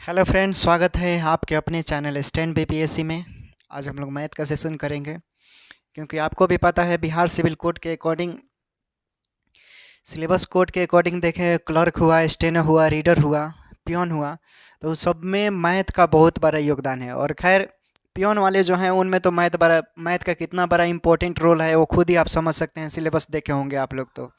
Hello friends, स्वागत है आपके अपने चैनल स्टैंड बीपीएससी में। आज हम लोग मैथ का सेशन करेंगे, क्योंकि आपको भी पता है बिहार सिविल कोड के अकॉर्डिंग, सिलेबस कोड के अकॉर्डिंग देखें, क्लर्क हुआ, स्टेनो हुआ, रीडर हुआ, पियोन हुआ, तो उस सब में मैथ का बहुत बड़ा योगदान है। और खैर, पियोन वाले जो हैं उनमें तो मैथ का कितना बड़ा इंपॉर्टेंट रोल है वो खुद ही आप समझ सकते हैं, सिलेबस देखे होंगे आप लोग।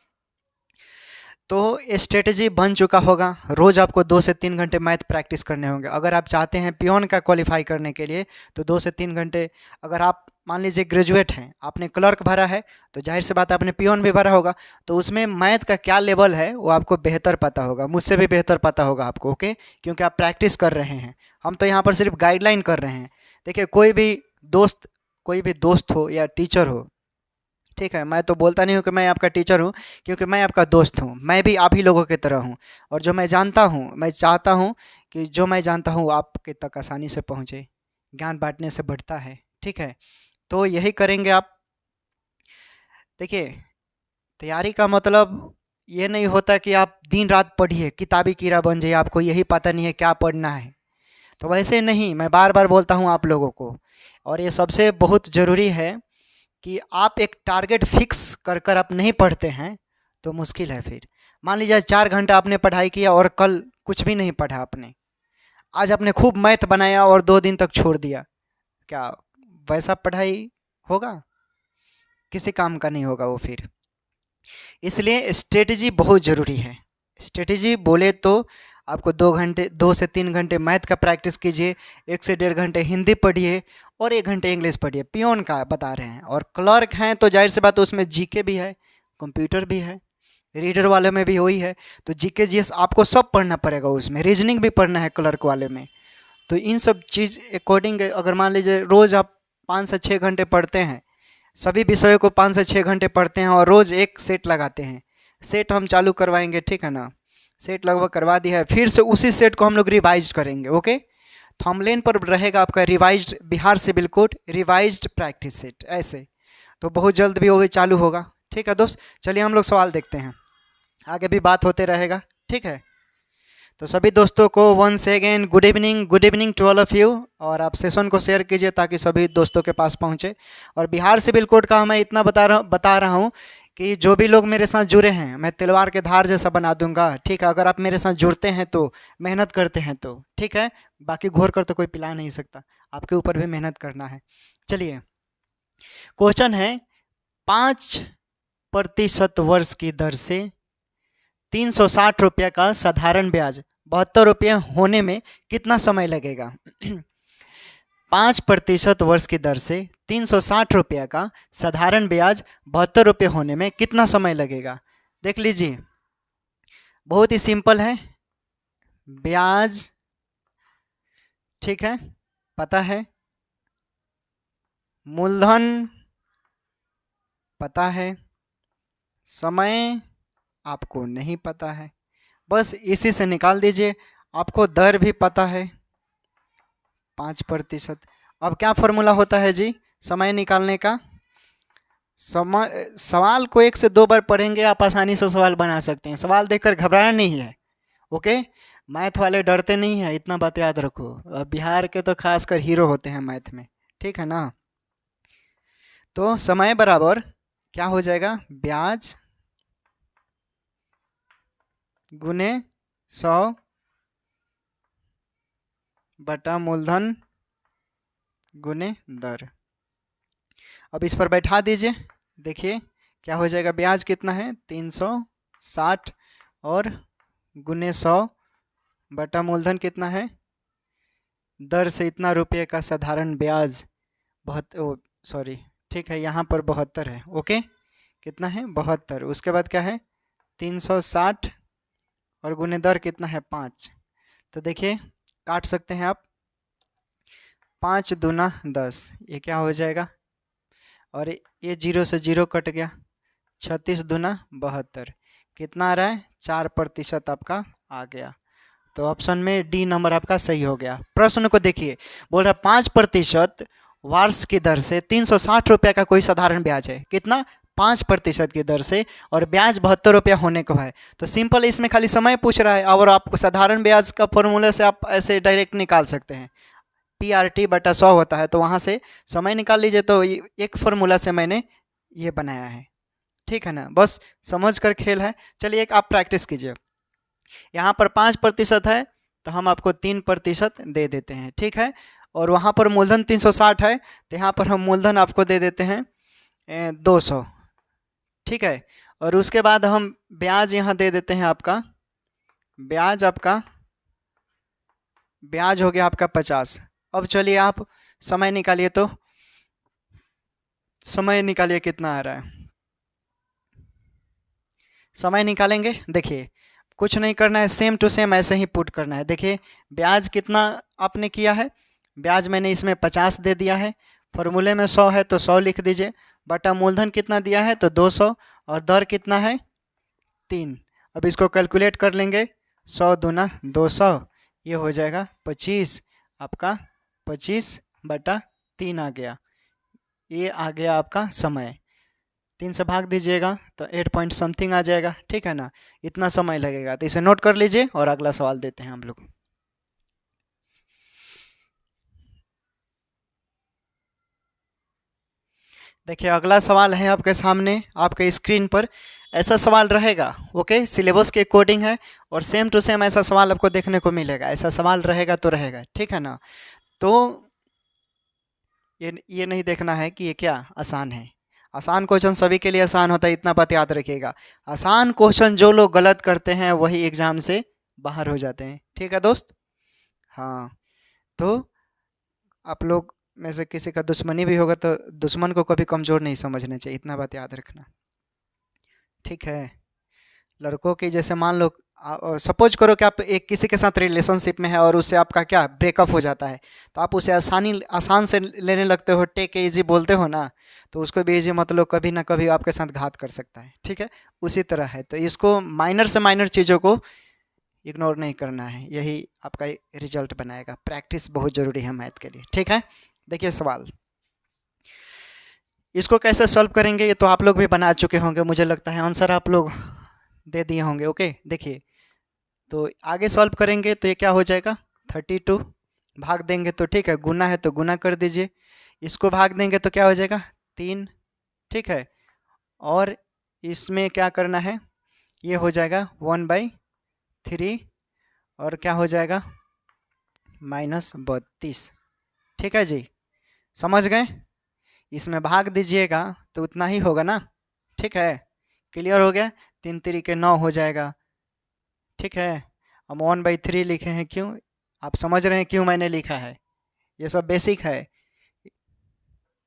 तो स्ट्रेटजी बन चुका होगा। रोज़ आपको 2 से 3 घंटे मैथ प्रैक्टिस करने होंगे अगर आप चाहते हैं पियोन का क्वालिफाई करने के लिए। तो 2 से 3 घंटे, अगर आप मान लीजिए ग्रेजुएट हैं, आपने क्लर्क भरा है, तो जाहिर सी बात है आपने पियोन भी भरा होगा, तो उसमें मैथ का क्या लेवल है वो आपको बेहतर पता होगा, मुझसे भी बेहतर पता होगा आपको। ओके, क्योंकि आप प्रैक्टिस कर रहे हैं, हम तो यहाँ पर सिर्फ गाइडलाइन कर रहे हैं। देखिए, कोई भी दोस्त हो या टीचर हो, ठीक है, मैं तो बोलता नहीं हूँ कि मैं आपका टीचर हूँ, क्योंकि मैं आपका दोस्त हूँ, मैं भी आप ही लोगों की तरह हूँ। और जो मैं जानता हूँ, मैं चाहता हूँ कि जो मैं जानता हूँ आपके तक आसानी से पहुँचे। ज्ञान बांटने से बढ़ता है, ठीक है। तो यही करेंगे आप। देखिए, तैयारी का मतलब ये नहीं होता कि आप दिन रात पढ़िए, किताबी कीड़ा बन जाइए, आपको यही पता नहीं है क्या पढ़ना है। तो वैसे नहीं, मैं बार बार बोलता हूँ आप लोगों को, और ये सबसे बहुत ज़रूरी है कि आप एक टारगेट फिक्स कर कर आप नहीं पढ़ते हैं तो मुश्किल है फिर। मान लीजिए 4 घंटा आपने पढ़ाई किया और कल कुछ भी नहीं पढ़ा आपने, आज आपने खूब मैथ बनाया और 2 दिन तक छोड़ दिया, क्या वैसा पढ़ाई होगा? किसी काम का नहीं होगा वो फिर। इसलिए स्ट्रेटजी बहुत ज़रूरी है। स्ट्रेटजी बोले तो आपको 2 से 3 घंटे मैथ का प्रैक्टिस कीजिए, 1 से 1.5 घंटे हिंदी पढ़िए और 1 घंटे इंग्लिश पढ़िए। पियोन का बता रहे हैं, और क्लर्क हैं तो जाहिर सी बात है उसमें जीके भी है, कंप्यूटर भी है, रीडर वाले में भी वही है। तो जीके जीएस आपको सब पढ़ना पड़ेगा, उसमें रीजनिंग भी पढ़ना है क्लर्क वाले में। तो इन सब चीज़ अकॉर्डिंग, अगर मान लीजिए रोज़ आप 5 से 6 घंटे पढ़ते हैं, सभी विषयों को 5 से 6 घंटे पढ़ते हैं और रोज़ एक सेट लगाते हैं, सेट हम चालू करवाएंगे, ठीक है ना। सेट लगभग करवा दिया है, फिर से उसी सेट को हम लोग रिवाइज करेंगे। ओके, थंबनेल पर रहेगा आपका revised Bihar civil code revised practice set, ऐसे। तो बहुत जल्द भी वो भी चालू होगा, ठीक है दोस्त। चलिए हम लोग सवाल देखते हैं, आगे भी बात होते रहेगा, ठीक है। तो सभी दोस्तों को once again good evening to all of you. और आप सेशन को शेयर कीजिए ताकि सभी दोस्तों के पास पहुंचे। और बिहार सिविल कोड का मैं इतना बता रहा हूँ कि जो भी लोग मेरे साथ जुड़े हैं, मैं तलवार के धार जैसा बना दूंगा, ठीक है। अगर आप मेरे साथ जुड़ते हैं तो, मेहनत करते हैं तो, ठीक है। बाकी घोर कर तो कोई पिला नहीं सकता, आपके ऊपर भी मेहनत करना है। चलिए, क्वेश्चन है, 5% वर्ष की दर से 360 रुपये का साधारण ब्याज 72 रुपये होने में कितना समय लगेगा? 5% वर्ष की दर से 360 रुपये का साधारण ब्याज 72 रुपये होने में कितना समय लगेगा? देख लीजिए, बहुत ही सिंपल है। ब्याज, ठीक है, पता है, मूलधन पता है, समय आपको नहीं पता है, बस इसी से निकाल दीजिए। आपको दर भी पता है, 5%। अब क्या फॉर्मूला होता है जी समय निकालने का? सवाल को 1 से 2 बार पढ़ेंगे, आप आसानी से सवाल बना सकते हैं। सवाल देखकर घबराना नहीं है, ओके। मैथ वाले डरते नहीं है, इतना बात याद रखो। बिहार के तो खासकर हीरो होते हैं मैथ में, ठीक है ना। तो समय बराबर क्या हो जाएगा? ब्याज गुने 100 बटा मूलधन गुने दर। अब इस पर बैठा दीजिए, देखिए क्या हो जाएगा। ब्याज कितना है? 360 और गुने 100 बटा मूलधन कितना है? दर से इतना रुपये का साधारण ब्याज, सॉरी, ठीक है, यहाँ पर 72 है। ओके, कितना है? 72। उसके बाद क्या है? 360 और गुने दर कितना है? 5। तो देखिए, काट सकते हैं आप, 5 दूना 10, ये क्या हो जाएगा? और ये 0 से 0 कट गया, 36 दूना 72, कितना आ रहा है? 4% आपका आ गया। तो ऑप्शन में डी नंबर आपका सही हो गया। प्रश्न को देखिए, बोल रहा 5% वार्ष की दर से 360 रुपये का कोई साधारण ब्याज है। कितना? 5% की दर से और ब्याज 72 रुपया होने को है। तो सिंपल इसमें खाली समय पूछ रहा है और आपको साधारण ब्याज का फॉर्मूला से आप ऐसे डायरेक्ट निकाल सकते हैं। PRT/100 होता है, तो वहाँ से समय निकाल लीजिए। तो एक फॉर्मूला से मैंने ये बनाया है, ठीक है ना। बस समझ कर खेल है। चलिए एक आप प्रैक्टिस कीजिए। यहाँ पर 5% है तो हम आपको 3% दे देते हैं, ठीक है। और वहाँ पर मूलधन 360 है तो यहाँ पर हम मूलधन आपको दे देते हैं 200, ठीक है। और उसके बाद हम ब्याज यहाँ दे देते हैं आपका, ब्याज हो गया आपका 50। अब चलिए आप समय निकालिए, तो समय निकालिए कितना आ रहा है। समय निकालेंगे, देखिए कुछ नहीं करना है, सेम टू सेम ऐसे ही पुट करना है। देखिए ब्याज कितना आपने किया है, ब्याज मैंने इसमें 50 दे दिया है, फॉर्मूले में 100 है तो 100 लिख दीजिए, बटा मूलधन कितना दिया है तो 200, और दर कितना है 3। अब इसको कैलकुलेट कर लेंगे, 100 दूना 200, ये हो जाएगा 25, आपका 25/3 आ गया। ये आ गया आपका समय। 3 से भाग दीजिएगा तो 8 पॉइंट समथिंग आ जाएगा, ठीक है ना। इतना समय लगेगा, तो इसे नोट कर लीजिए और अगला सवाल देते हैं हम लोग। देखिए अगला सवाल है आपके सामने, आपके स्क्रीन पर ऐसा सवाल रहेगा। ओके, सिलेबस के अकॉर्डिंग है और सेम टू सेम ऐसा सवाल आपको देखने को मिलेगा। ऐसा सवाल रहेगा तो रहेगा, ठीक है ना। तो ये नहीं देखना है कि ये क्या आसान है। आसान क्वेश्चन सभी के लिए आसान होता है, इतना बात याद रखिएगा। आसान क्वेश्चन जो लोग गलत करते हैं वही एग्जाम से बाहर हो जाते हैं, ठीक है दोस्त। हाँ, तो आप लोग में से किसी का दुश्मनी भी होगा तो दुश्मन को कभी कमज़ोर नहीं समझना चाहिए, इतना बात याद रखना, ठीक है। लड़कों की जैसे मान लो, सपोज करो कि आप एक किसी के साथ रिलेशनशिप में है और उससे आपका क्या ब्रेकअप हो जाता है, तो आप उसे आसान से लेने लगते हो, टेक इजी बोलते हो ना, तो उसको भी इजी मत लो, कभी ना कभी आपके साथ घात कर सकता है, ठीक है। उसी तरह है, तो इसको माइनर से माइनर चीज़ों को इग्नोर नहीं करना है, यही आपका रिजल्ट बनाएगा। प्रैक्टिस बहुत ज़रूरी है मैथ के लिए, ठीक है। देखिए सवाल, इसको कैसे सॉल्व करेंगे ये तो आप लोग भी बना चुके होंगे, मुझे लगता है आंसर आप लोग दे दिए होंगे। ओके देखिए, तो आगे सॉल्व करेंगे तो ये क्या हो जाएगा 32, भाग देंगे तो ठीक है, गुना है तो गुना कर दीजिए, इसको भाग देंगे तो क्या हो जाएगा 3, ठीक है। और इसमें क्या करना है, ये हो जाएगा 1/3 और क्या हो जाएगा -32, ठीक है जी, समझ गए। इसमें भाग दीजिएगा तो उतना ही होगा ना, ठीक है। क्लियर हो गया, 3 3 9 हो जाएगा, ठीक है। हम 1/3 लिखे हैं, क्यों आप समझ रहे हैं क्यों मैंने लिखा है, ये सब बेसिक है।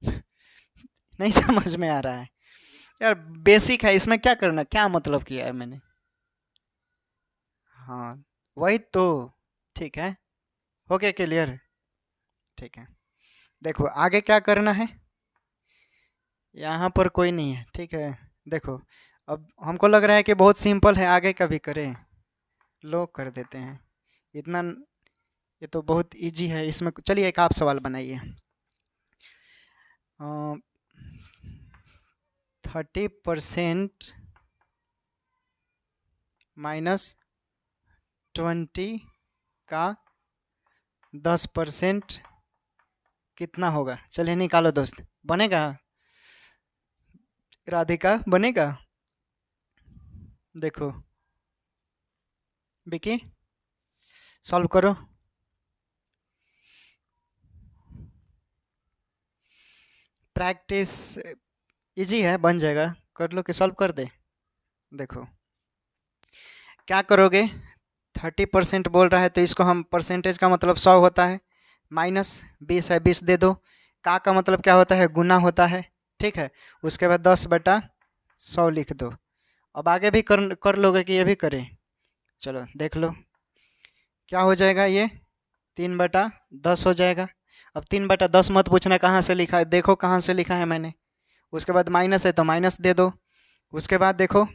नहीं समझ में आ रहा है यार, बेसिक है, इसमें क्या करना, क्या मतलब किया है मैंने। हाँ वही तो, ठीक है, हो गया क्लियर, ठीक है। देखो आगे क्या करना है, यहाँ पर कोई नहीं है, ठीक है। देखो अब हमको लग रहा है कि बहुत सिंपल है, आगे का भी करें, लो कर देते हैं इतना, ये तो बहुत इजी है। इसमें चलिए एक आप सवाल बनाइए, 30% -20 का 10% कितना होगा। चलिए निकालो दोस्त, बनेगा राधिका, बनेगा। देखो विकी सॉल्व करो, प्रैक्टिस इजी है, बन जाएगा, कर लो कि सॉल्व कर दे। देखो क्या करोगे, 30% बोल रहा है तो इसको हम परसेंटेज का मतलब 100 होता है, -20 है 20 दे दो, का मतलब क्या होता है गुना होता है, ठीक है। उसके बाद 10/100 लिख दो। अब आगे भी कर लोगे कि ये भी करें, चलो देख लो क्या हो जाएगा, ये 3/10 हो जाएगा। अब 3/10 मत पूछना कहाँ से लिखा है, देखो कहाँ से लिखा है मैंने। उसके बाद माइनस है तो माइनस दे दो। उसके बाद देखो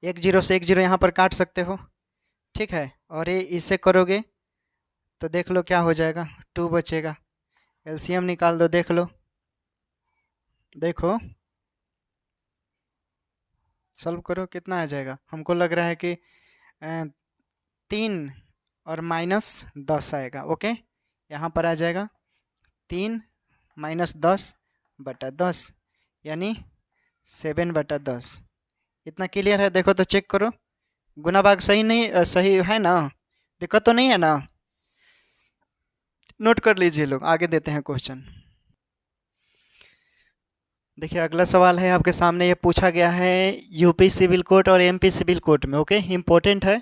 1 0 से 1 0 यहाँ पर काट सकते हो, ठीक है। और ये इससे करोगे तो देख लो क्या हो जाएगा, 2 बचेगा। एलसीएम निकाल दो, देख लो, देखो सॉल्व करो, कितना आ जाएगा? हमको लग रहा है कि 3 और -10 आएगा। ओके, यहाँ पर आ जाएगा 3 -10/10 यानी 7/10। इतना क्लियर है? देखो तो चेक करो, गुना भाग सही नहीं सही है ना? दिक्कत तो नहीं है ना? नोट कर लीजिए लोग, आगे देते हैं क्वेश्चन। देखिए अगला सवाल है आपके सामने, ये पूछा गया है यूपी सिविल कोर्ट और एमपी सिविल कोर्ट में। ओके, इम्पोर्टेंट है,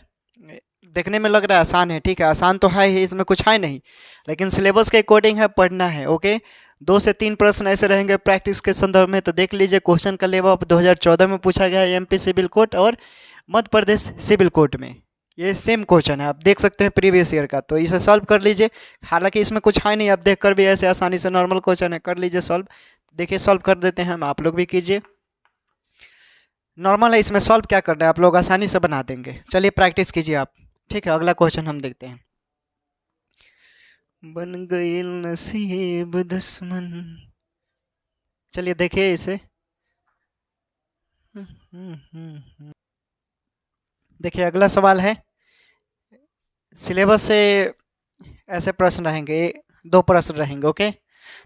देखने में लग रहा है आसान है, ठीक है, आसान तो है ही, इसमें कुछ है नहीं, लेकिन सिलेबस के अकॉर्डिंग है, पढ़ना है। ओके, 2 से 3 प्रश्न ऐसे रहेंगे प्रैक्टिस के संदर्भ में, तो देख लीजिए क्वेश्चन का लेवल 2014 में पूछा गया है एमपी सिविल कोर्ट और मध्य प्रदेश सिविल कोर्ट में। ये सेम क्वेश्चन है, आप देख सकते हैं प्रीवियस ईयर का, तो इसे सॉल्व कर लीजिए। हालांकि इसमें कुछ है नहीं, आप देख कर भी ऐसे आसानी से नॉर्मल क्वेश्चन है, कर लीजिए सॉल्व। देखिए सॉल्व कर देते हैं हम, आप लोग भी कीजिए। नॉर्मल है, इसमें सॉल्व क्या करना है, आप लोग आसानी से बना देंगे। चलिए प्रैक्टिस कीजिए आप। ठीक है, अगला क्वेश्चन हम देखते हैं। बन गई नसीब दुश्मन। चलिए देखिए इसे। देखिए अगला सवाल है, सिलेबस से ऐसे प्रश्न रहेंगे, 2 प्रश्न रहेंगे। ओके,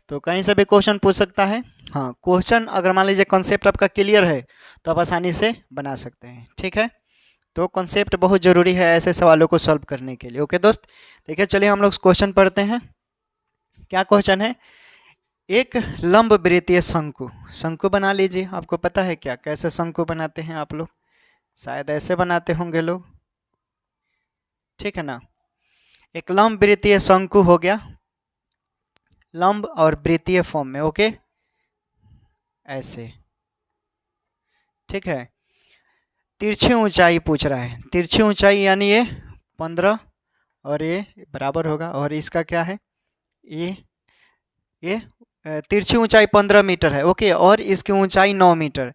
तो कहीं से भी क्वेश्चन पूछ सकता है। हाँ, क्वेश्चन अगर मान लीजिए कॉन्सेप्ट आपका क्लियर है तो आप आसानी से बना सकते हैं। ठीक है, तो कॉन्सेप्ट बहुत ज़रूरी है ऐसे सवालों को सॉल्व करने के लिए। ओके दोस्त, देखिए चलिए हम लोग क्वेश्चन पढ़ते हैं। क्या क्वेश्चन है? एक लंब वृत्तीय शंकु, शंकु बना लीजिए। आपको पता है क्या कैसे शंकु बनाते हैं आप लोग? शायद ऐसे बनाते होंगे लोग, ठीक है ना। एक लंब वृत्तीय शंकु हो गया, लंब और वृत्तीय फॉर्म में। ओके, ऐसे, ठीक है। तिरछी ऊंचाई पूछ रहा है, तिरछी ऊंचाई यानी ये 15 और ये बराबर होगा, और इसका क्या है, ये तिरछी ऊंचाई 15 मीटर है। ओके, और इसकी ऊंचाई 9 मीटर,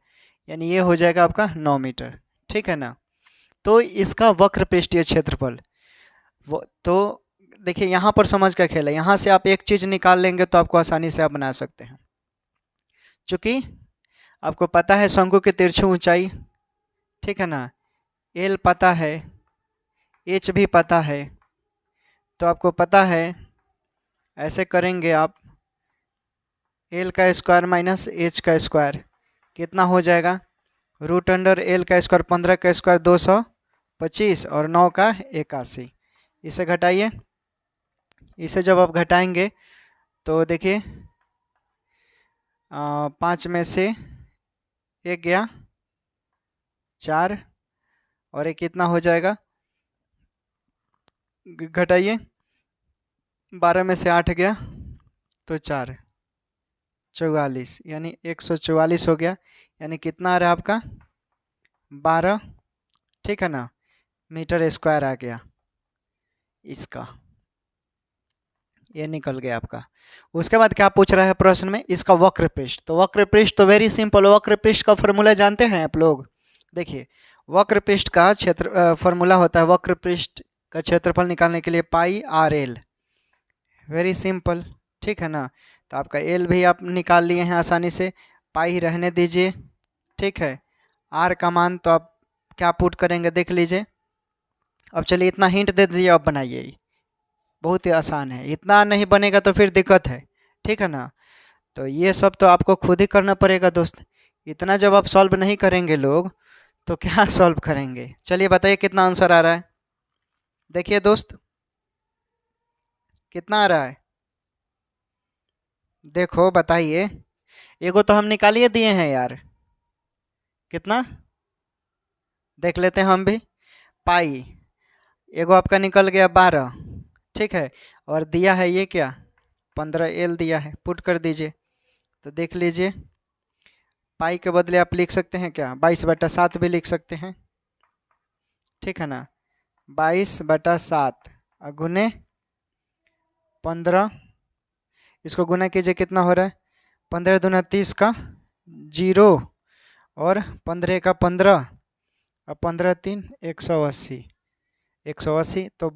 यानी ये हो जाएगा आपका 9 मीटर। ठीक है ना। तो इसका वक्र पृष्ठीय क्षेत्रफल, तो देखिए यहाँ पर समझ का खेल है, यहाँ से आप एक चीज़ निकाल लेंगे तो आपको आसानी से आप बना सकते हैं। चूँकि आपको पता है शंकु की तिरछी ऊंचाई, ठीक है ना, एल पता है, एच भी पता है, तो आपको पता है ऐसे करेंगे आप, एल का स्क्वायर माइनस एच का स्क्वायर कितना हो जाएगा, √एल का स्क्वायर 15 का स्क्वायर 225 और 9 का 81। इसे घटाइए, इसे जब आप घटाएंगे तो देखिए 5 में से 1 गया 4 और एक कितना हो जाएगा, घटाइए 12 में से 8 गया तो 4, 44, यानी 144 हो गया। यानी कितना आ रहा है आपका 12, ठीक है ना, मीटर स्क्वायर आ गया इसका, ये निकल गया आपका। उसके बाद क्या पूछ रहा है प्रश्न में, इसका वक्र पृष्ठ। तो वक्र पृष्ठ तो वेरी सिंपल, वक्र पृष्ठ का फॉर्मूला जानते हैं आप लोग। देखिए वक्र पृष्ठ का क्षेत्र फॉर्मूला होता है, वक्र पृष्ठ का क्षेत्रफल निकालने के लिए πr_l, वेरी सिंपल, ठीक है ना। तो आपका एल भी आप निकाल लिए हैं आसानी से, पाई रहने दीजिए, ठीक है। आर का मान तो आप क्या पुट करेंगे देख लीजिए। अब चलिए इतना हिंट दे दीजिए, अब बनाइए, बहुत ही आसान है, इतना नहीं बनेगा तो फिर दिक्कत है, ठीक है ना। तो ये सब तो आपको खुद ही करना पड़ेगा दोस्त, इतना जब आप सॉल्व नहीं करेंगे लोग तो क्या सॉल्व करेंगे। चलिए बताइए कितना आंसर आ रहा है, देखिए दोस्त कितना आ रहा है, देखो बताइए। एगो तो हम निकालिए दिए हैं यार, कितना देख लेते हैं हम भी। पाई एगो आपका निकल गया 12, ठीक है, और दिया है ये क्या 15 दिया है, पुट कर दीजिए। तो देख लीजिए पाई के बदले आप लिख सकते हैं क्या 22/7 भी लिख सकते हैं, ठीक है ना। 22/7 गुने 15, इसको गुना कीजिए कितना हो रहा है, 15 दूना 30 का 0 और 15 का 15 और 15 3 180, 180। तो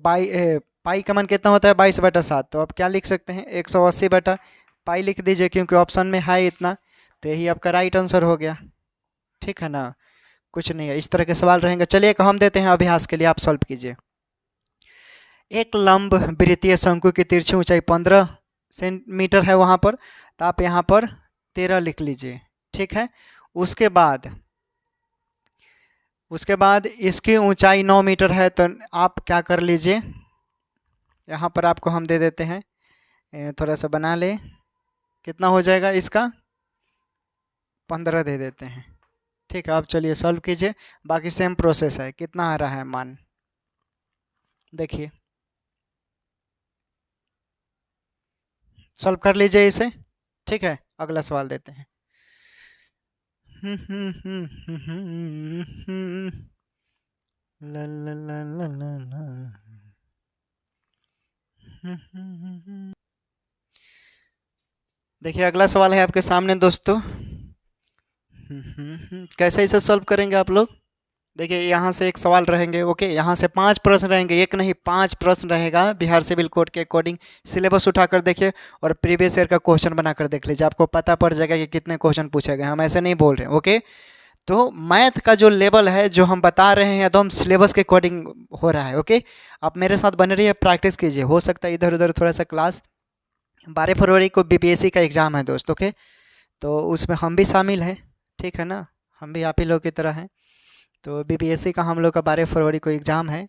पाई का मान कितना होता है 22/7, तो आप क्या लिख सकते हैं 180/पाई लिख दीजिए, क्योंकि ऑप्शन में है इतना, तो यही आपका राइट आंसर हो गया, ठीक है ना। कुछ नहीं है। इस तरह के सवाल रहेंगे। चलिए एक हम देते हैं अभ्यास के लिए, आप सॉल्व कीजिए। एक लंब वृत्तीय शंकु की तिरछी ऊंचाई 15 सेंटीमीटर है वहाँ पर, तो आप यहाँ पर 13 लिख लीजिए, ठीक है। उसके बाद इसकी ऊंचाई 9 मीटर है, तो आप क्या कर लीजिए, यहाँ पर आपको हम दे देते हैं, थोड़ा सा बना ले, कितना हो जाएगा इसका, 15 दे देते हैं, ठीक है। आप चलिए सॉल्व कीजिए, बाकी सेम प्रोसेस है। कितना आ रहा है मान, देखिए सॉल्व कर लीजिए इसे, ठीक है। अगला सवाल देते हैं। ला ला ला ला ला ला। देखिए अगला सवाल है आपके सामने दोस्तों। कैसे इसे सॉल्व करेंगे आप लोग, देखिए यहाँ से एक सवाल रहेंगे, ओके। यहाँ से 5 प्रश्न रहेंगे, एक नहीं 5 प्रश्न रहेगा बिहार सिविल कोड के अकॉर्डिंग। सिलेबस उठाकर देखिए और प्रीवियस ईयर का क्वेश्चन बनाकर देख लीजिए, आपको पता पड़ जाएगा कि कितने क्वेश्चन पूछे गए। हम ऐसे नहीं बोल रहे हैं, ओके। तो मैथ का जो लेवल है जो हम बता रहे हैं, तो हम सिलेबस के अकॉर्डिंग हो रहा है, ओके। आप मेरे साथ बने रहिए, प्रैक्टिस कीजिए, हो सकता है इधर उधर थोड़ा सा क्लास। 12 फरवरी को बीपीएससी का एग्ज़ाम है दोस्त, ओके। तो उसमें हम भी शामिल हैं, ठीक है ना, हम भी आप ही लोग की तरह हैं। तो बीपीएससी का हम लोग का 12 फरवरी को एग्ज़ाम है,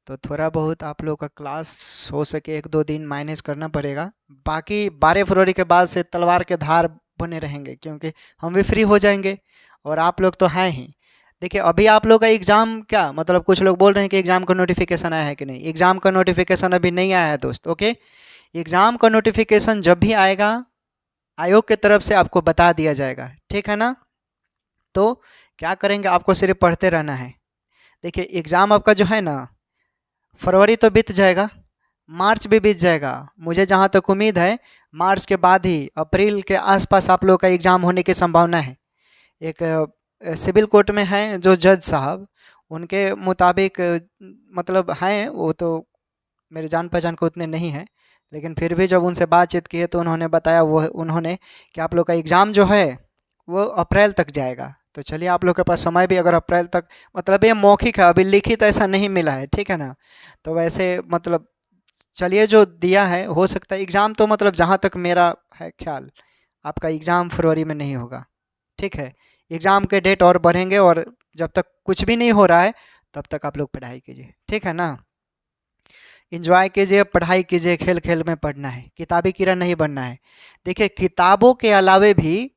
तो थोड़ा बहुत आप लोग का क्लास हो सके 1-2 दिन माइनस करना पड़ेगा। बाकी 12 फरवरी के बाद से तलवार के धार बने रहेंगे, क्योंकि हम भी फ्री हो जाएंगे और आप लोग तो हैं ही। देखिए अभी आप लोग का एग्ज़ाम क्या मतलब, कुछ लोग बोल रहे हैं कि एग्ज़ाम का नोटिफिकेशन आया है कि नहीं। एग्ज़ाम का नोटिफिकेशन अभी नहीं आया है दोस्त, ओके। एग्ज़ाम का नोटिफिकेशन जब भी आएगा आयोग की तरफ से आपको बता दिया जाएगा, ठीक है ना। तो क्या करेंगे, आपको सिर्फ पढ़ते रहना है। देखिए एग्ज़ाम आपका जो है ना, फरवरी तो बीत जाएगा, मार्च भी बीत जाएगा। मुझे जहाँ तक उम्मीद है मार्च के बाद ही अप्रैल के आसपास आप लोग का एग्ज़ाम होने की संभावना है। एक सिविल कोर्ट में हैं जो जज साहब, उनके मुताबिक मतलब हैं, वो तो मेरे जान पहचान को उतने नहीं हैं, लेकिन फिर भी जब उनसे बातचीत की है तो उन्होंने बताया उन्होंने कि आप लोग का एग्ज़ाम जो है वो अप्रैल तक जाएगा। तो चलिए आप लोग के पास समय भी अगर अप्रैल तक, मतलब ये मौखिक है, अभी लिखित ऐसा नहीं मिला है, ठीक है ना। तो वैसे मतलब चलिए जो दिया है, हो सकता है एग्ज़ाम तो मतलब जहाँ तक मेरा है ख्याल, आपका एग्ज़ाम फरवरी में नहीं होगा, ठीक है। एग्ज़ाम के डेट और बढ़ेंगे, और जब तक कुछ भी नहीं हो रहा है तब तक आप लोग पढ़ाई कीजिए, ठीक है ना। इंजॉय कीजिए, पढ़ाई कीजिए, खेल खेल में पढ़ना है, किताबी कीड़ा नहीं बनना है। देखिए किताबों के अलावे भी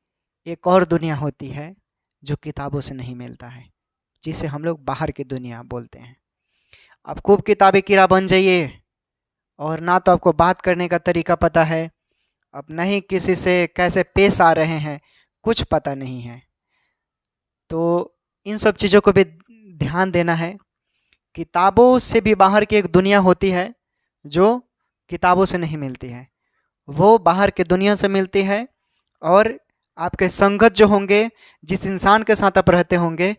एक और दुनिया होती है जो किताबों से नहीं मिलता है, जिसे हम लोग बाहर की दुनिया बोलते हैं। आप खूब किताबी कीड़ा बन जाइए, और ना तो आपको बात करने का तरीका पता है, अब नहीं किसी से कैसे पेश आ रहे हैं, कुछ पता नहीं है। तो इन सब चीज़ों को भी ध्यान देना है। किताबों से भी बाहर की एक दुनिया होती है जो किताबों से नहीं मिलती है, वो बाहर की दुनिया से मिलती है। और आपके संगत जो होंगे, जिस इंसान के साथ आप रहते होंगे,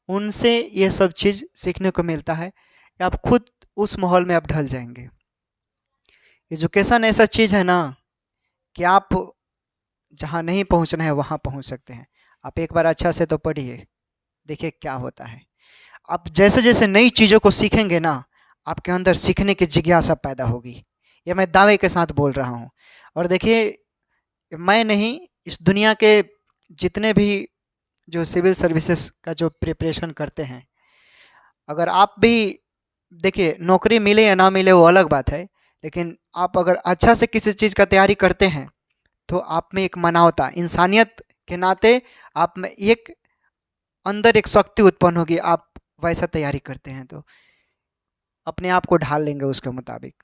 उनसे ये सब चीज़ सीखने को मिलता है, या आप खुद उस माहौल में आप ढल जाएंगे। एजुकेशन ऐसा चीज़ है ना कि आप जहाँ नहीं पहुँचना है वहाँ पहुँच सकते हैं। आप एक बार अच्छा से तो पढ़िए, देखिए क्या होता है। आप जैसे जैसे नई चीज़ों को सीखेंगे ना, आपके अंदर सीखने की जिज्ञासा पैदा होगी, ये मैं दावे के साथ बोल रहा हूँ। और देखिए मैं नहीं, इस दुनिया के जितने भी जो सिविल सर्विसेज का जो प्रिपरेशन करते हैं, अगर आप भी देखिए नौकरी मिले या ना मिले वो अलग बात है, लेकिन आप अगर अच्छा से किसी चीज़ का तैयारी करते हैं तो आप में एक मानवता, इंसानियत के नाते आप में एक अंदर एक शक्ति उत्पन्न होगी। आप वैसा तैयारी करते हैं तो अपने आप को ढाल लेंगे उसके मुताबिक।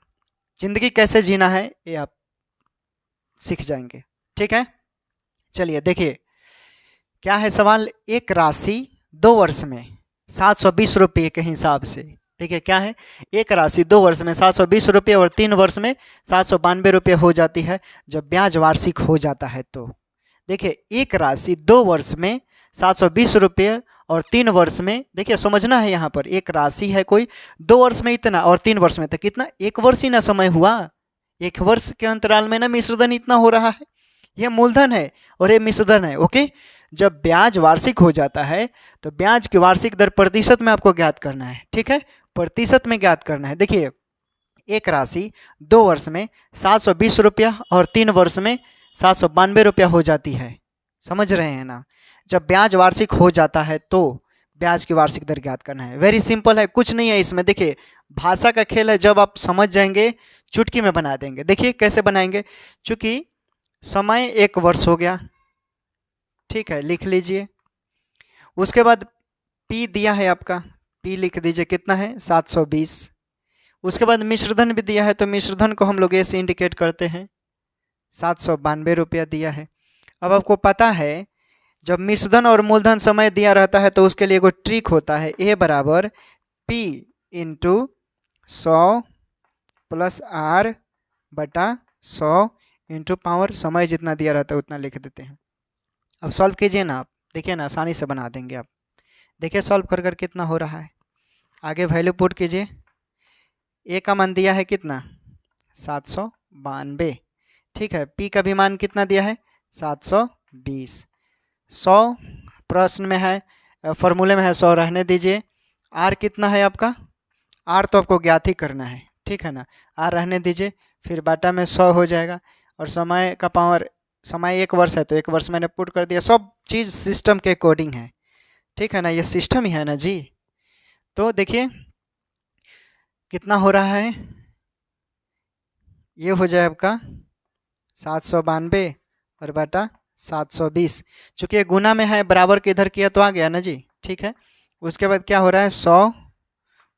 ज़िंदगी कैसे जीना है ये आप सीख जाएंगे, ठीक है। चलिए देखिए क्या है सवाल। एक राशि 2 वर्ष में 720 रुपये के हिसाब से, देखिए क्या है, एक राशि 2 वर्ष में 720 रुपये और 3 वर्ष में 792 रुपये हो जाती है जब ब्याज वार्षिक हो जाता है। तो देखिए एक राशि 2 वर्ष में 720 रुपये और 3 वर्ष में, देखिए समझना है यहाँ पर, एक राशि है कोई, 2 वर्ष में इतना और 3 वर्ष में तो कितना, 1 वर्ष ही ना समय हुआ, 1 वर्ष के अंतराल में ना मिश्रधन इतना हो रहा है। यह मूलधन है और ये मिश्रधन है, ओके। जब ब्याज वार्षिक हो जाता है तो ब्याज की वार्षिक दर प्रतिशत में आपको ज्ञात करना है, ठीक है, प्रतिशत में ज्ञात करना है। देखिए एक राशि 2 वर्ष में 720 रुपया और 3 वर्ष में 792 रुपया हो जाती है, समझ रहे हैं ना। जब ब्याज वार्षिक हो जाता है तो ब्याज की वार्षिक दर ज्ञात करना है। वेरी सिंपल है, कुछ नहीं है इसमें। देखिए भाषा का खेल है, जब आप समझ जाएंगे चुटकी में बना देंगे। देखिए कैसे बनाएंगे, चूंकि समय 1 वर्ष हो गया, ठीक है, लिख लीजिए। उसके बाद पी दिया है आपका, पी लिख दीजिए, कितना है 720। उसके बाद मिश्रधन भी दिया है तो मिश्रधन को हम लोग ऐसे इंडिकेट करते हैं, 792 रुपया दिया है। अब आपको पता है जब मिश्रधन और मूलधन समय दिया रहता है तो उसके लिए कोई ट्रिक होता है, ए बराबर पी इंटू 100 प्लस आर बटा 100 इंटू पावर, समय जितना दिया रहता है उतना लिख देते हैं। अब सॉल्व कीजिए ना आप, देखिए ना आसानी से बना देंगे आप। देखिए सॉल्व कर कर कितना हो रहा है, आगे वैल्यू पुट कीजिए। ए का मान दिया है कितना 792, ठीक है, पी का भी मान कितना दिया है 720। 100 प्रश्न में है, फॉर्मूले में है 100, रहने दीजिए। आर कितना है आपका, आर तो आपको ज्ञात ही करना है, ठीक है ना, आर रहने दीजिए। फिर बाटा में 100 हो जाएगा और समय का पावर, समय 1 वर्ष है तो 1 वर्ष मैंने पुट कर दिया। सब चीज़ सिस्टम के अकॉर्डिंग है, ठीक है ना, ये सिस्टम ही है ना जी। तो देखिए कितना हो रहा है, ये हो जाए आपका 792 और बटा 720। चूँकि ये गुना में है, बराबर के इधर किया तो आ गया ना जी, ठीक है। उसके बाद क्या हो रहा है 100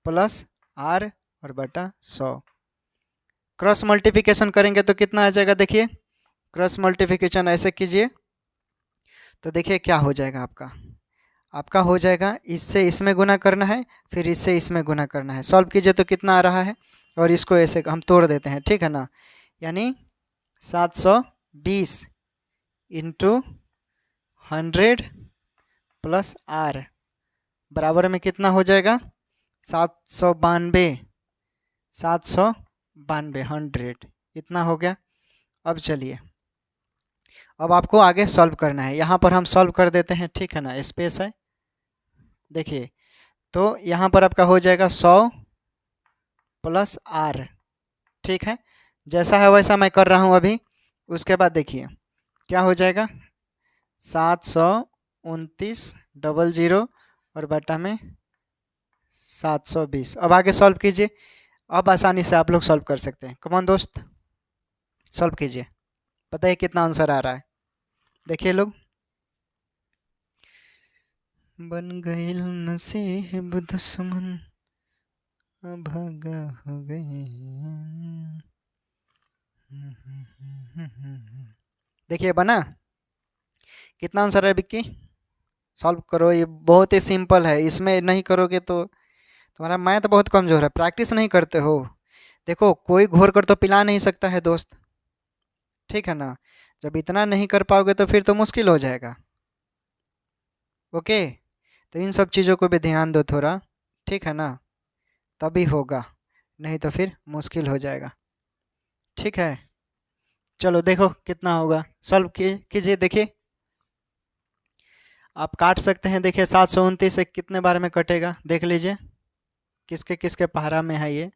प्लस आर और बटा 100, क्रॉस मल्टीप्लिकेशन करेंगे तो कितना आ जाएगा, देखिए क्रॉस मल्टीप्लिकेशन ऐसे कीजिए तो देखिए क्या हो जाएगा आपका, आपका हो जाएगा इससे इसमें गुना करना है, फिर इससे इसमें गुना करना है। सॉल्व कीजिए तो कितना आ रहा है, और इसको ऐसे हम तोड़ देते हैं, ठीक है ना, यानी 720 इंटू 100 प्लस आर बराबर में कितना हो जाएगा 792, 792 100, इतना हो गया। अब चलिए अब आपको आगे सॉल्व करना है, यहाँ पर हम सॉल्व कर देते हैं, ठीक है ना, स्पेस है। देखिए तो यहाँ पर आपका हो जाएगा 100 प्लस आर, ठीक है, जैसा है वैसा मैं कर रहा हूँ अभी। उसके बाद देखिए क्या हो जाएगा 729 और बटा में 720। अब आगे सॉल्व कीजिए, अब आसानी से आप लोग सॉल्व कर सकते हैं। कमान दोस्त सॉल्व कीजिए, पता है कितना आंसर आ रहा है, देखिए लोग। बन गए नसीब दुश्मन अभागा हो गए। देखिए बना, कितना आंसर है विक्की, सॉल्व करो, ये बहुत ही सिंपल है, इसमें नहीं करोगे तो तुम्हारा मैथ बहुत कमजोर है, प्रैक्टिस नहीं करते हो। देखो कोई घोर कर तो पिला नहीं सकता है दोस्त, ठीक है ना, जब इतना नहीं कर पाओगे तो फिर तो मुश्किल हो जाएगा। ओके, तो इन सब चीज़ों को भी ध्यान दो थोड़ा, ठीक है ना, तभी होगा, नहीं तो फिर मुश्किल हो जाएगा, ठीक है। चलो देखो कितना होगा, सॉल्व कीजिए। देखिए आप काट सकते हैं, देखिए 729 से कितने बार में कटेगा देख लीजिए, किसके किसके पहरा में है ये।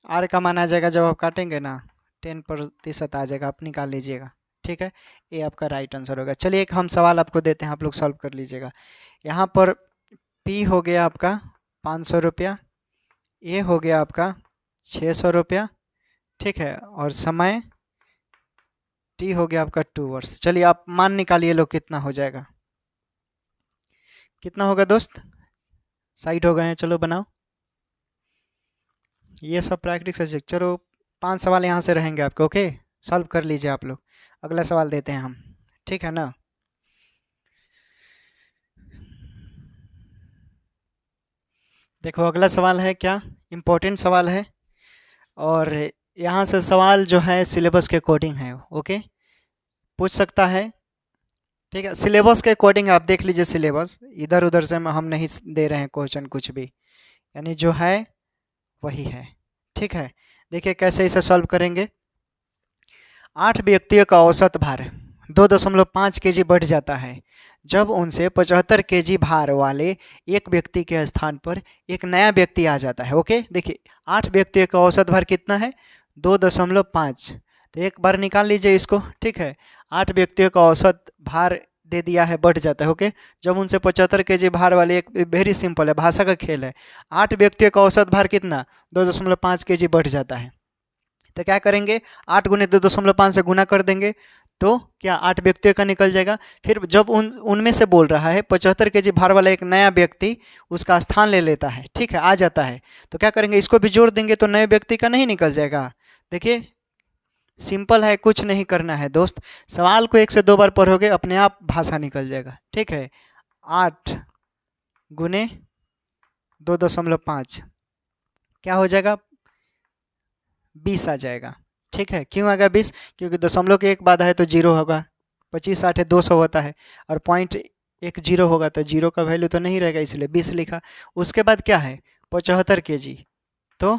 आर का मान आ जाएगा जब आप काटेंगे ना 10% आ जाएगा, आप निकाल लीजिएगा, ठीक है, ये आपका राइट आंसर होगा। चलिए एक हम सवाल आपको देते हैं, आप लोग सॉल्व कर लीजिएगा। यहाँ पर पी हो गया आपका 500 रुपया, ए हो गया आपका 600 रुपया, ठीक है, और समय टी हो गया आपका 2 वर्ष। चलिए आप मान निकालिए लोग, कितना हो जाएगा, कितना होगा दोस्त, साइड हो गए हैं, चलो बनाओ, ये सब प्रैक्टिस है। चलो 5 सवाल यहाँ से रहेंगे आपके, ओके, सॉल्व कर लीजिए आप लोग। अगला सवाल देते हैं हम, ठीक है ना। देखो अगला सवाल है क्या, इम्पोर्टेंट सवाल है, और यहाँ से सवाल जो है सिलेबस के अकॉर्डिंग है, ओके, पूछ सकता है, ठीक है, सिलेबस के अकॉर्डिंग आप देख लीजिए। सिलेबस इधर उधर से हम नहीं दे रहे हैं क्वेश्चन कुछ भी, यानी जो है वही है, ठीक है। देखिए कैसे इसे सॉल्व करेंगे, 8 व्यक्तियों का औसत भार 2.5 केजी बढ़ जाता है जब उनसे 75 केजी भार वाले एक व्यक्ति के स्थान पर एक नया व्यक्ति आ जाता है। ओके, देखिए 8 व्यक्तियों का औसत भार कितना है? 2.5। तो एक बार निकाल लीजिए इसको, ठीक है। 8 व्यक्तियों का औसत भार दे दिया है, बढ़ जाता है। ओके, जब उनसे 75 केजी भार वाले एक, वेरी सिंपल है, भाषा का खेल है। 8 व्यक्तियों का औसत भार कितना? 2.5 केजी बढ़ जाता है। तो क्या करेंगे? 8 गुने 2.5 से गुना कर देंगे तो क्या 8 व्यक्तियों का निकल जाएगा। फिर जब उनमें से बोल रहा है 75 केजी भार वाला एक नया व्यक्ति उसका स्थान ले लेता है, ठीक है, आ जाता है, तो क्या करेंगे? इसको भी जोड़ देंगे तो नए व्यक्ति का नहीं निकल जाएगा। देखिए सिंपल है, कुछ नहीं करना है दोस्त। सवाल को 1 से 2 बार पढ़ोगे अपने आप भाषा निकल जाएगा, ठीक है। 8 गुने 2.5 क्या हो जाएगा? 20 आ जाएगा, ठीक है। क्यों आएगा 20? क्योंकि दशमलव के एक बाद है तो 0 होगा। 25 8 200 होता है और पॉइंट एक 0 होगा तो 0 का वैल्यू तो नहीं रहेगा, इसलिए 20 लिखा। उसके बाद क्या है? 75 केजी। तो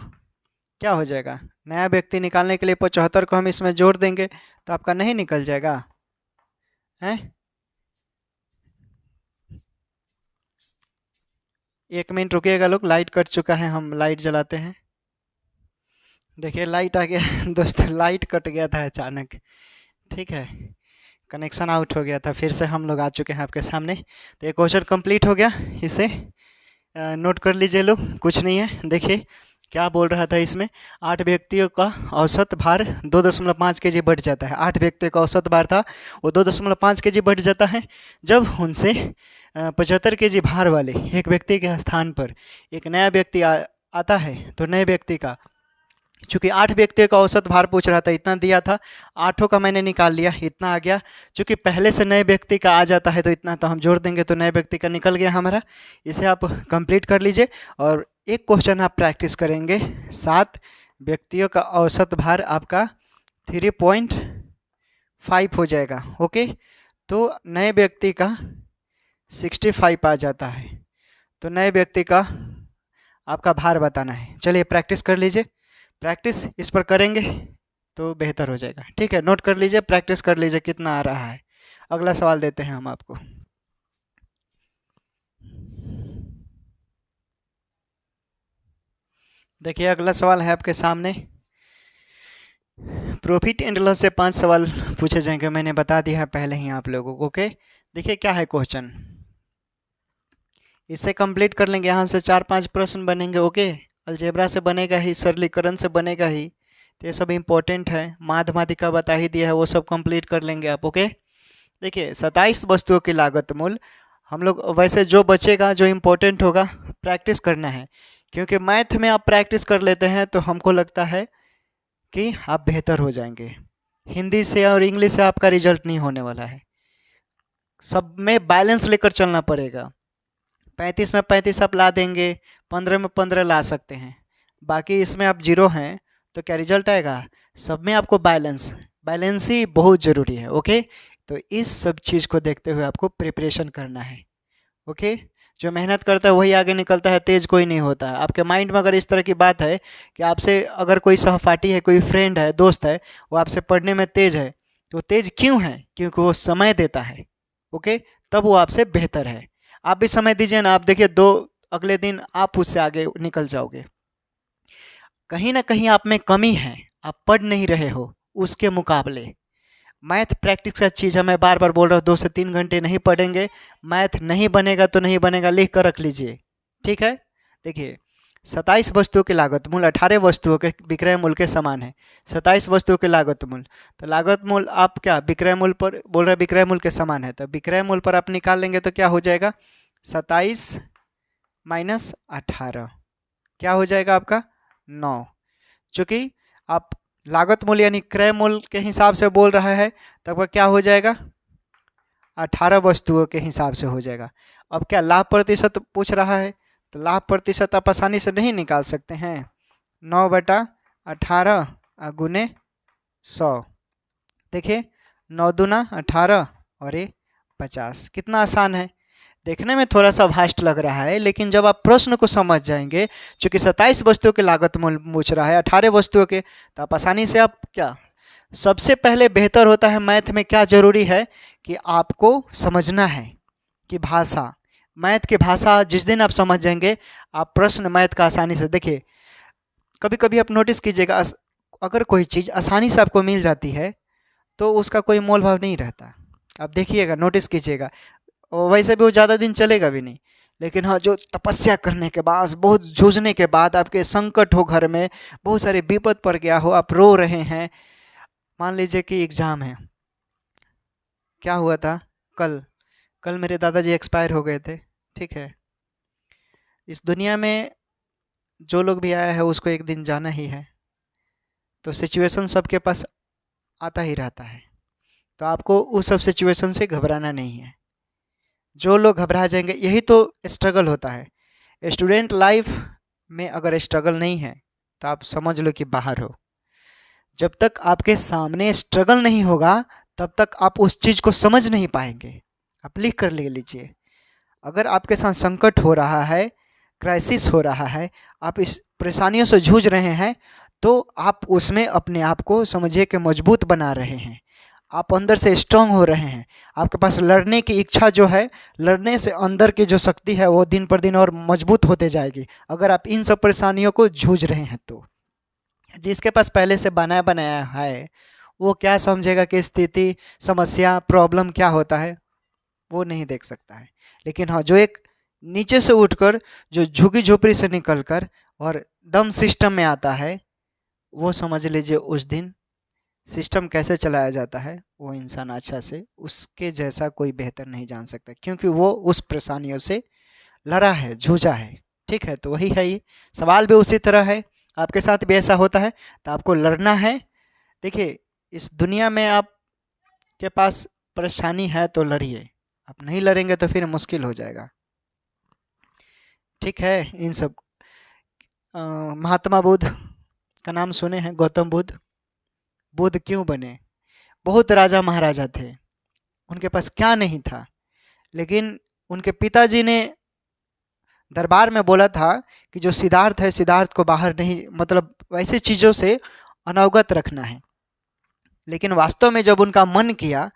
क्या हो जाएगा? नया व्यक्ति निकालने के लिए 75 को हम इसमें जोड़ देंगे तो आपका नहीं निकल जाएगा है। 1 मिनट रुकिएगा लोग, लाइट कट चुका है, हम लाइट जलाते हैं। देखिए लाइट आ गया दोस्तों, लाइट कट गया था अचानक, ठीक है, कनेक्शन आउट हो गया था। फिर से हम लोग आ चुके हैं आपके सामने। तो ये क्वेश्चन कंप्लीट हो गया, इसे नोट कर लीजिए लोग, कुछ नहीं है। देखिए क्या बोल रहा था इसमें, 8 व्यक्तियों का औसत भार 2.5 केजी बढ़ जाता है। 8 व्यक्तियों का औसत भार था वो 2.5 केजी बढ़ जाता है जब उनसे 75 केजी भार वाले एक व्यक्ति के स्थान पर एक नया व्यक्ति आता है। तो नए व्यक्ति का, चूँकि 8 व्यक्तियों का औसत भार पूछ रहा था, इतना दिया था, 8 का मैंने निकाल लिया, इतना आ गया। चूँकि पहले से नए व्यक्ति का आ जाता है तो इतना तो हम जोड़ देंगे तो नए व्यक्ति का निकल गया हमारा। इसे आप कंप्लीट कर लीजिए और एक क्वेश्चन आप प्रैक्टिस करेंगे। 7 व्यक्तियों का औसत भार आपका 3.5 हो जाएगा। ओके, तो नए व्यक्ति का 65 आ जाता है, तो नए व्यक्ति का आपका भार बताना है। चलिए प्रैक्टिस कर लीजिए, प्रैक्टिस इस पर करेंगे तो बेहतर हो जाएगा, ठीक है। नोट कर लीजिए, प्रैक्टिस कर लीजिए कितना आ रहा है। अगला सवाल देते हैं हम आपको। देखिए अगला सवाल है आपके सामने, प्रॉफिट एंड लॉस से 5 सवाल पूछे जाएंगे, मैंने बता दिया है पहले ही आप लोगों को। ओके, देखिए क्या है क्वेश्चन, इसे कंप्लीट कर लेंगे। यहाँ से 4-5 प्रश्न बनेंगे। ओके, अलजेब्रा से बनेगा ही, सरलीकरण से बनेगा ही, तो ये सब इम्पोर्टेंट है। माध्यमातिका बता ही दिया है, वो सब कंप्लीट कर लेंगे आप। ओके, देखिए 27 वस्तुओं की लागत मूल, हम लोग वैसे जो बचेगा जो इम्पोर्टेंट होगा प्रैक्टिस करना है, क्योंकि मैथ में आप प्रैक्टिस कर लेते हैं तो हमको लगता है कि आप बेहतर हो जाएंगे। हिंदी से और इंग्लिश से आपका रिजल्ट नहीं होने वाला है, सब में बैलेंस लेकर चलना पड़ेगा। 35 में 35 आप ला देंगे, 15 में 15 ला सकते हैं, बाकी इसमें आप 0 हैं तो क्या रिजल्ट आएगा? सब में आपको बैलेंस ही बहुत ज़रूरी है। ओके, तो इस सब चीज़ को देखते हुए आपको प्रिपरेशन करना है। ओके, जो मेहनत करता है वही आगे निकलता है, तेज़ कोई नहीं होता है। आपके माइंड में अगर इस तरह की बात है कि आपसे अगर कोई सहपाठी है, कोई फ्रेंड है, दोस्त है, वो आपसे पढ़ने में तेज़ है, तो तेज़ क्यों है? क्योंकि वो समय देता है। ओके, तब वो आपसे बेहतर है। आप भी समय दीजिए ना, आप देखिए अगले दिन आप उससे आगे निकल जाओगे। कहीं ना कहीं आप में कमी है, आप पढ़ नहीं रहे हो उसके मुकाबले। मैथ प्रैक्टिस का चीज़ है, मैं बार बार बोल रहा हूँ, 2 से 3 घंटे नहीं पढ़ेंगे मैथ नहीं बनेगा तो नहीं बनेगा, लिख कर रख लीजिए, ठीक है। देखिए 27 वस्तुओं की लागत मूल 18 वस्तुओं के विक्रय मूल्य के समान है। 27 वस्तुओं के लागत मूल्य, तो लागत मूल्य आप क्या विक्रय मूल्य पर बोल रहे हैं, विक्रय मूल्य के समान है, तो विक्रय मूल्य पर आप निकाल लेंगे तो क्या हो जाएगा? 27 माइनस 18 क्या हो जाएगा आपका? 9। चूँकि आप लागत मूल्य यानी क्रय मूल्य के हिसाब से बोल रहा है, तब क्या हो जाएगा? 18 वस्तुओं के हिसाब से हो जाएगा। अब क्या लाभ प्रतिशत पूछ रहा है, तो लाभ प्रतिशत आप आसानी से नहीं निकाल सकते हैं। 9/18 गुने 100, देखिए 9 दूना 18 और ये 50, कितना आसान है। देखने में थोड़ा सा वास्ट लग रहा है, लेकिन जब आप प्रश्न को समझ जाएंगे, चूँकि 27 वस्तुओं की लागत मूल्य पूछ रहा है 18 वस्तुओं के, तो आप आसानी से आप क्या सबसे पहले बेहतर होता है मैथ में क्या ज़रूरी है कि आपको समझना है कि भाषा, मैथ की भाषा जिस दिन आप समझ जाएंगे, आप प्रश्न मैथ का आसानी से देखिए। कभी कभी आप नोटिस कीजिएगा, अगर कोई चीज़ आसानी से आपको मिल जाती है तो उसका कोई मोल भाव नहीं रहता। आप देखिएगा, नोटिस कीजिएगा, और वैसे भी वो ज़्यादा दिन चलेगा भी नहीं। लेकिन हाँ, जो तपस्या करने के बाद, बहुत जूझने के बाद, आपके संकट हो, घर में बहुत सारे विपद पड़ गया हो, आप रो रहे हैं। मान लीजिए कि एग्ज़ाम है, क्या हुआ था, कल कल मेरे दादाजी एक्सपायर हो गए थे। ठीक है, इस दुनिया में जो लोग भी आया है उसको एक दिन जाना ही है, तो सिचुएशन सबके पास आता ही रहता है। तो आपको उस सब सिचुएशन से घबराना नहीं है। जो लोग घबरा जाएंगे, यही तो स्ट्रगल होता है। स्टूडेंट लाइफ में अगर स्ट्रगल नहीं है तो आप समझ लो कि बाहर हो। जब तक आपके सामने स्ट्रगल नहीं होगा तब तक आप उस चीज़ को समझ नहीं पाएंगे। आप लिख कर ले लीजिए, अगर आपके साथ संकट हो रहा है, क्राइसिस हो रहा है, आप इस परेशानियों से जूझ रहे हैं, तो आप उसमें अपने आप को समझिए कि मजबूत बना रहे हैं। आप अंदर से स्ट्रांग हो रहे हैं। आपके पास लड़ने की इच्छा जो है, लड़ने से अंदर की जो शक्ति है वो दिन पर दिन और मजबूत होते जाएगी, अगर आप इन सब परेशानियों को जूझ रहे हैं तो। जिसके पास पहले से बनाया बनाया है, वो क्या समझेगा कि स्थिति, समस्या, प्रॉब्लम क्या होता है, वो नहीं देख सकता है। लेकिन हाँ, जो एक नीचे से उठकर, जो झुगी झोपड़ी से निकलकर और दम सिस्टम में आता है, वो समझ लीजिए उस दिन सिस्टम कैसे चलाया जाता है वो इंसान अच्छा से उसके जैसा कोई बेहतर नहीं जान सकता, क्योंकि वो उस परेशानियों से लड़ा है, जूझा है। ठीक है, तो वही है, ये सवाल भी उसी तरह है, आपके साथ भी ऐसा होता है, तो आपको लड़ना है। देखिए, इस दुनिया में आपके पास परेशानी है तो लड़िए, आप नहीं लड़ेंगे तो फिर मुश्किल हो जाएगा। ठीक है, इन सब महात्मा बुद्ध का नाम सुने हैं, गौतम बुद्ध। बुद्ध क्यों बने? बहुत राजा महाराजा थे, उनके पास क्या नहीं था, लेकिन उनके पिताजी ने दरबार में बोला था कि जो सिद्धार्थ है, सिद्धार्थ को बाहर नहीं, मतलब वैसे चीज़ों से अनवगत रखना है। लेकिन वास्तव में जब उनका मन किया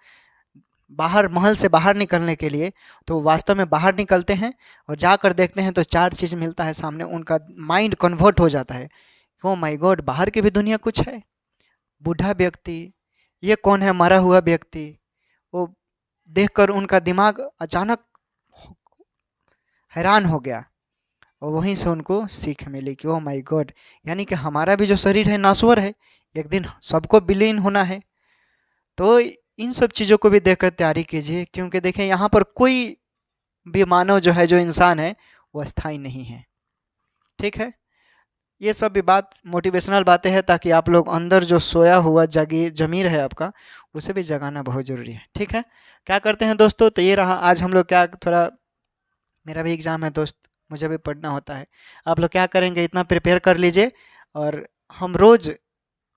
बाहर, महल से बाहर निकलने के लिए, तो वास्तव में बाहर निकलते हैं और जाकर देखते हैं तो चार चीज़ मिलता है सामने, उनका माइंड कन्वर्ट हो जाता है। ओ माय गॉड, बाहर की भी दुनिया कुछ है। बूढ़ा व्यक्ति, ये कौन है, मरा हुआ व्यक्ति, वो देखकर उनका दिमाग अचानक हैरान हो गया। और वहीं से उनको सीख मिली कि ओ माय गॉड, यानी कि हमारा भी जो शरीर है नश्वर है, एक दिन सबको विलीन होना है। तो इन सब चीज़ों को भी देखकर तैयारी कीजिए, क्योंकि देखें यहाँ पर कोई भी मानव जो है, जो इंसान है, वो अस्थाई नहीं है। ठीक है, ये सब भी बात मोटिवेशनल बातें हैं, ताकि आप लोग अंदर जो सोया हुआ जागीर जमीर है आपका, उसे भी जगाना बहुत ज़रूरी है। ठीक है, क्या करते हैं दोस्तों, तो ये रहा आज हम लोग, क्या थोड़ा, मेरा भी एग्ज़ाम है दोस्त, मुझे भी पढ़ना होता है। आप लोग क्या करेंगे, इतना प्रिपेयर कर लीजिए। और हम रोज़,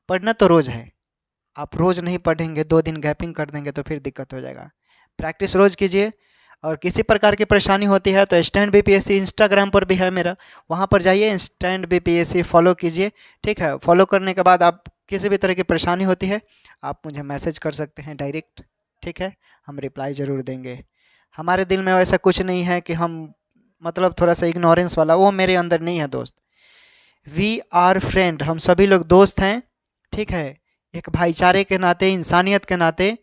पढ़ना तो रोज़ है, आप रोज़ नहीं पढ़ेंगे, 2 दिन गैपिंग कर देंगे तो फिर दिक्कत हो जाएगा। प्रैक्टिस रोज़ कीजिए। और किसी प्रकार की परेशानी होती है तो स्टैंड बीपीएससी इंस्टाग्राम पर भी है मेरा, वहाँ पर जाइए, स्टैंड बीपीएससी फॉलो कीजिए। ठीक है, फॉलो करने के बाद आप किसी भी तरह की परेशानी होती है, आप मुझे मैसेज कर सकते हैं डायरेक्ट। ठीक है, हम रिप्लाई ज़रूर देंगे। हमारे दिल में वैसा कुछ नहीं है कि हम, मतलब थोड़ा सा इग्नोरेंस वाला, वो मेरे अंदर नहीं है दोस्त। वी आर फ्रेंड, हम सभी लोग दोस्त हैं। ठीक है, एक भाईचारे के नाते, इंसानियत के नाते,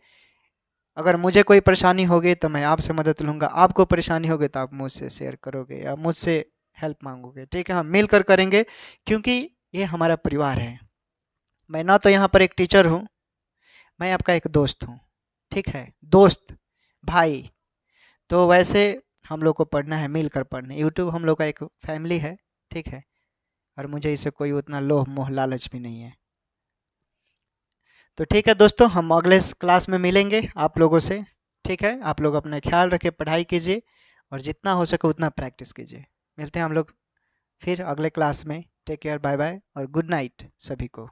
अगर मुझे कोई परेशानी होगी तो मैं आपसे मदद लूँगा, आपको परेशानी होगी तो आप मुझसे शेयर करोगे या मुझसे हेल्प मांगोगे। ठीक है, हम मिलकर करेंगे, क्योंकि ये हमारा परिवार है। मैं ना तो यहाँ पर एक टीचर हूँ, मैं आपका एक दोस्त हूँ। ठीक है, दोस्त, भाई। तो वैसे हम लोग को पढ़ना है, मिलकर पढ़ना है। यूट्यूब हम लोग का एक फैमिली है। ठीक है, और मुझे इससे कोई उतना लोभ मोह लालच भी नहीं है। तो ठीक है दोस्तों, हम अगले क्लास में मिलेंगे आप लोगों से। ठीक है, आप लोग अपना ख्याल रखें, पढ़ाई कीजिए और जितना हो सके उतना प्रैक्टिस कीजिए। मिलते हैं हम लोग फिर अगले क्लास में। टेक केयर, बाय बाय और गुड नाइट सभी को।